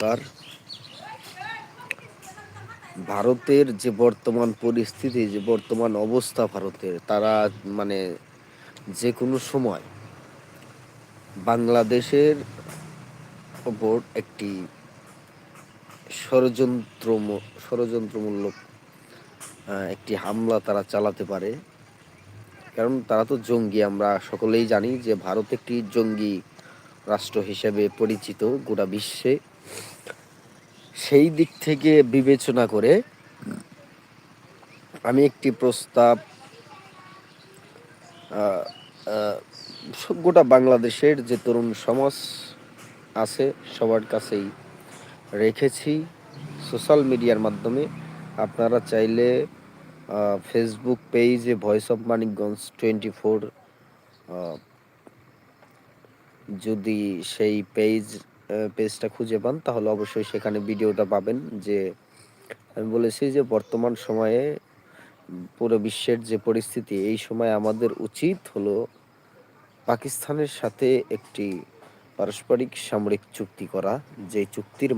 আর ভারতের যে বর্তমান পরিস্থিতি, যে বর্তমান অবস্থা ভারতের, তারা মানে যে কোনো সময় বাংলাদেশের ওপর একটি ষড়যন্ত্রমূলক একটি হামলা তারা চালাতে পারে। কারণ তারা তো জঙ্গি, আমরা সকলেই জানি যে ভারত একটি জঙ্গি রাষ্ট্র হিসেবে পরিচিত গোটা বিশ্বে। সেই দিক থেকে বিবেচনা করে আমি একটি প্রস্তাব আহ, আহ, গোটা বাংলাদেশের যে তরুণ সমাজ আছে সবার কাছেই রেখেছি সোশ্যাল মিডিয়ার মাধ্যমে। আপনারা চাইলে ফেসবুক পেজে ভয়েস অফ মানিকগঞ্জ 24, যদি সেই পেজটা খুঁজে পান তাহলে অবশ্যই সেখানে ভিডিওটা পাবেন। যে আমি বলেছি যে বর্তমান সময়ে পুরো বিশ্বের যে পরিস্থিতি, এই সময় আমাদের উচিত হলো পাকিস্তানের সাথে একটি পারস্পরিক সামরিক চুক্তি করা, যে চুক্তির